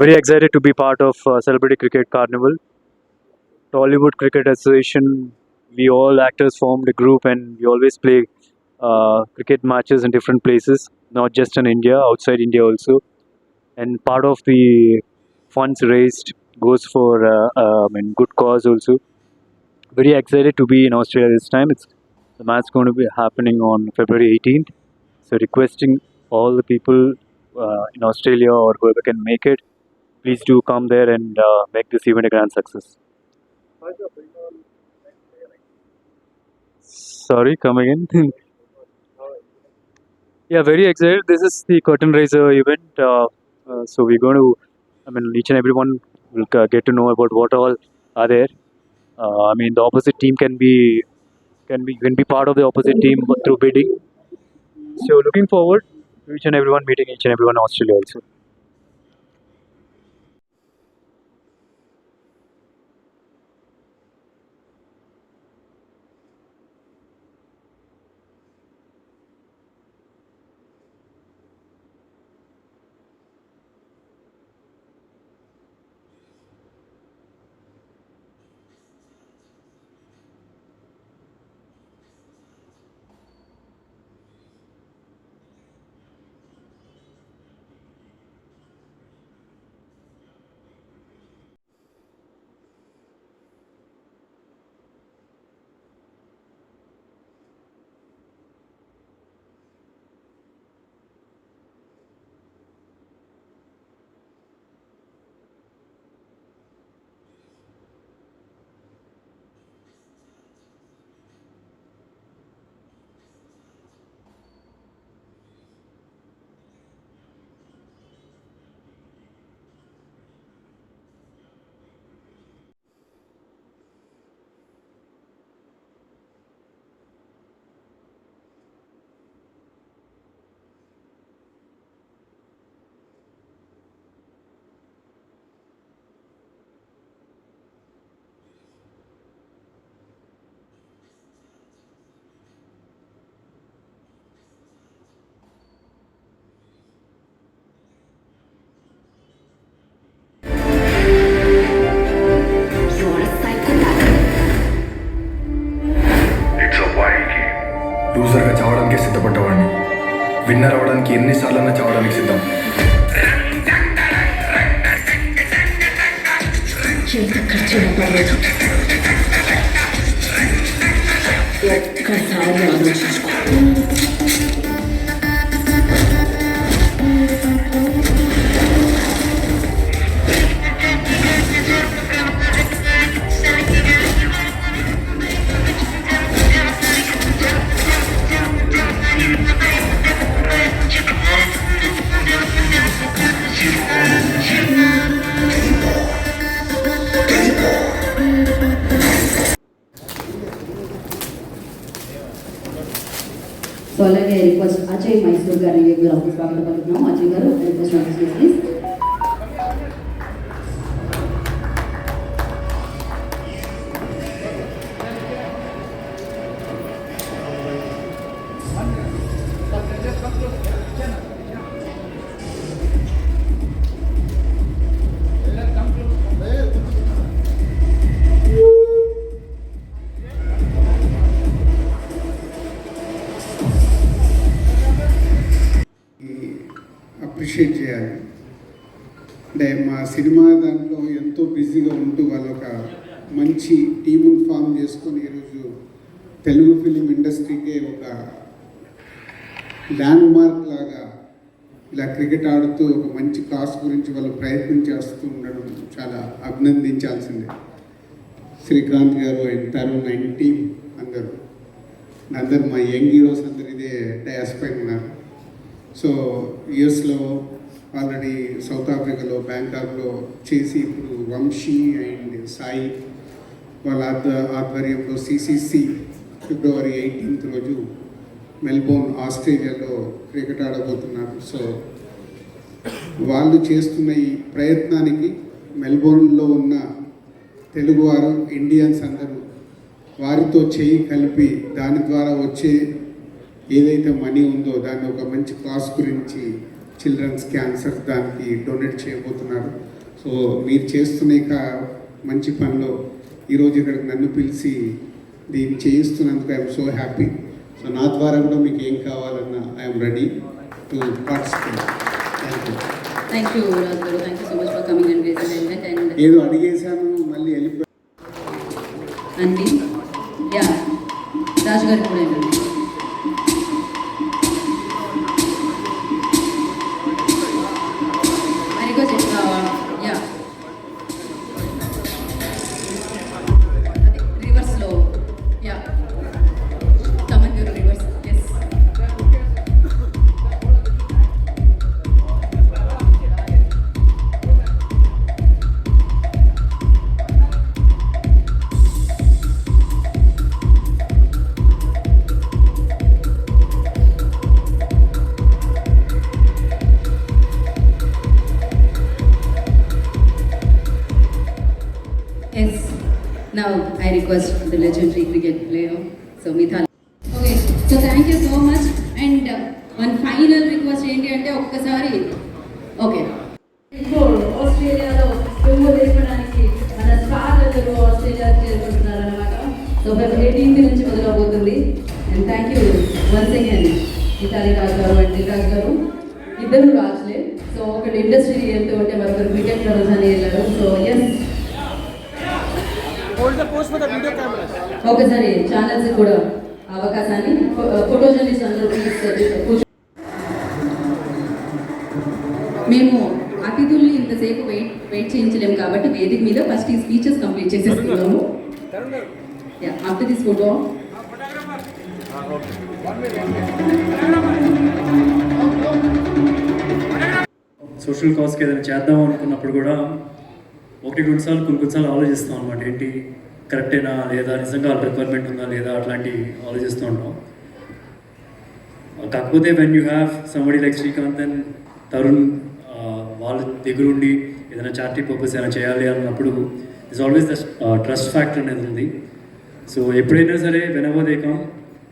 Very excited to be part of Celebrity Cricket Carnival. Tollywood Cricket Association, we all actors formed a group and we always play cricket matches in different places, not just in India, outside India also. And part of the funds raised goes for good cause also. Very excited to be in Australia this time. The match going to be happening on February 18th. So requesting all the people in Australia or whoever can make it, please do come there and make this event a grand success. Sorry, come again. Yeah, very excited. This is the curtain raiser event. So we're going to, each and everyone will get to know about what all are there. The opposite team can be part of the opposite team through bidding. So looking forward to each and everyone meeting each and everyone in Australia also. లూజర్గా చావడానికి సిద్ధపడ్డవాడిని, winner అవ్వడానికి ఎన్నిసార్లన్నా చావడానికి సిద్ధం. ఒక్కసారి ఆలోచించుకో. So అలాగే request Ajay Mysore గారి office స్వాగతం పలుకుతున్నాం. అజయ్ గారు రిక్వెస్ట్ ఆఫీస్ ప్లీజ్. అప్రిషియేట్ చేయాలి. అంటే మా సినిమా దాంట్లో ఎంతో బిజీగా ఉంటూ వాళ్ళు ఒక మంచి టీమును ఫామ్ చేసుకొని ఈరోజు తెలుగు ఫిలిం ఇండస్ట్రీకే ఒక ల్యాండ్ మార్క్ లాగా ఇలా క్రికెట్ ఆడుతూ ఒక మంచి కాస్ గురించి వాళ్ళు ప్రయత్నం చేస్తూ ఉండడం చాలా అభినందించాల్సిందే. శ్రీకాంత్ గారు అండ్ తరుణ్ అండ్ టీమ్ అందరూ మా యంగ్ హీరోస్ అందరు ఇదే డయాస్ పైన ఉన్నారు. సో యూఎస్లో ఆల్రెడీ సౌత్ ఆఫ్రికాలో బ్యాంకాక్లో చేసి ఇప్పుడు వంశీ అండ్ సాయి వాళ్ళ ఆధ్వర్యంలో సిసిసి ఫిబ్రవరి 18th రోజు మెల్బోర్న్ ఆస్ట్రేలియాలో క్రికెట్ ఆడబోతున్నారు. సో వాళ్ళు చేస్తున్న ఈ ప్రయత్నానికి మెల్బోర్న్లో ఉన్న తెలుగువారు ఇండియన్స్ అందరూ వారితో చేయి కలిపి దాని ద్వారా వచ్చే ఏదైతే మనీ ఉందో దాన్ని ఒక మంచి కాస్ గురించి చిల్డ్రన్స్ క్యాన్సర్ దానికి డొనేట్ చేయబోతున్నారు. సో మీరు చేస్తున్న ఇక మంచి పనిలో ఈరోజు ఇక్కడికి నన్ను పిలిచి దీన్ని చేయిస్తున్నందుకు ఐఎమ్ సో హ్యాపీ. సో నా ద్వారా కూడా మీకు ఏం కావాలన్నా I'm ready to participate. Thank you. Thank you Raj గారు, thank you so much for coming and raising the event. And ఏదో అడిగేశాను మళ్ళీ వెళ్ళిపోయి అండి యా రాజ్ గారు కూడా ఏంటండి యా అదే రివర్స్లో యా తమన్ గారు reverse yes. Yes. Now I request the legendary cricket player, so Mithali. Okay. So thank you so much. And one final request ఏంటి అంటే ఒక్కసారి ఓకే ఇప్పుడు ఆస్ట్రేలియాలో స్విమ్మింగ్ వేసుకోవడానికి మన స్టార్ అందరూ ఆస్ట్రేలియా చేరుకుంటున్నారు అనమాట. సో ఫిబ్రవరి 18 నుంచి మొదలవుతుంది. And thank you once again Mithali Raj గారు అండ్ దిల్రాజ్ గారు, ఇద్దరు రాజులే. సో ఒకటి ఇండస్ట్రీ వెళ్తూ ఉంటే మరొకరు క్రికెట్ ప్రొఫెషన్ అని వెళ్ళారు. సో ఎస్ ఒకసారి ఛానల్స్ కూడా అవకాశాన్ని ఫోటో జర్నలిస్ట్ అందరూ ప్లీజ్. మేము అతిథుల్ని ఇంతసేపు వెయిట్ చేయించలేము కాబట్టి వేదిక మీద ఫస్ట్ ఈ స్పీచెస్ కంప్లీట్ చేసేస్తున్నాము. ఆఫ్టర్ దిస్ ఫోటో సోషల్ కాజ్కి ఏదైనా చేద్దాం అనుకున్నప్పుడు కూడా ఒకటి రెండు సార్లు కొన్నిసార్లు ఆలోచిస్తాం అనమాట, ఏంటి కరెక్టేనా లేదా, నిజంగా రిక్వైర్మెంట్ ఉందా లేదా, అట్లాంటి ఆలోచిస్తూ ఉంటాం. కాకపోతే when you have somebody like Srikanth and Tarun వాళ్ళ దగ్గర ఉండి ఏదైనా చారిటీ పర్పస్ ఏదైనా చేయాలి అన్నప్పుడు it's always the trust factor అనేది ఉంది. సో ఎప్పుడైనా సరే whenever they come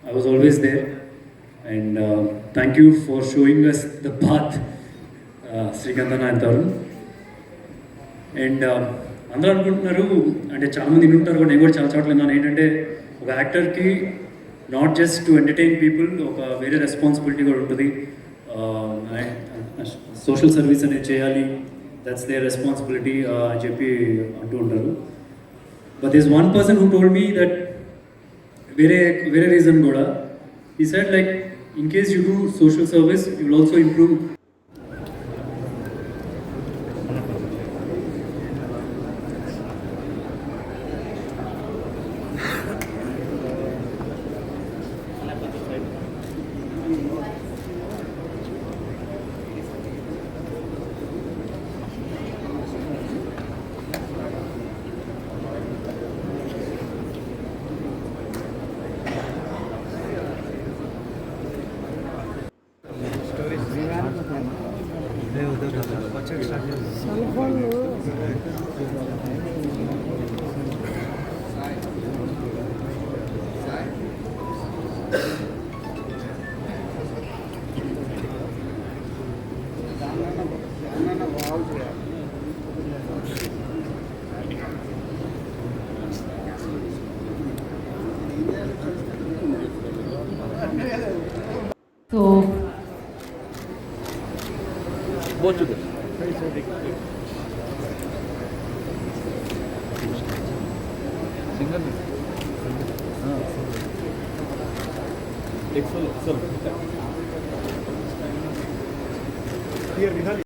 I was always there. And thank you for showing us the path Srikanth అన్న అండ్ తరుణ్. అండ్ అందరూ అనుకుంటున్నారు, అంటే చాలామంది వింటుంటారు కూడా, నేను కూడా చాలా చోట్ల విన్నాను, ఏంటంటే ఒక యాక్టర్కి not just to entertain people, ఒక వేరే రెస్పాన్సిబిలిటీ కూడా ఉంటుంది. సోషల్ సర్వీస్ అనేది చేయాలి, దట్స్ దేర్ రెస్పాన్సిబిలిటీ అని చెప్పి అంటూ ఉంటారు. But this one person who told me that వేరే రీజన్ కూడా, ఈ said like in case you do social service you will also improve. So both together. Single. Take solo. Here, Vihari.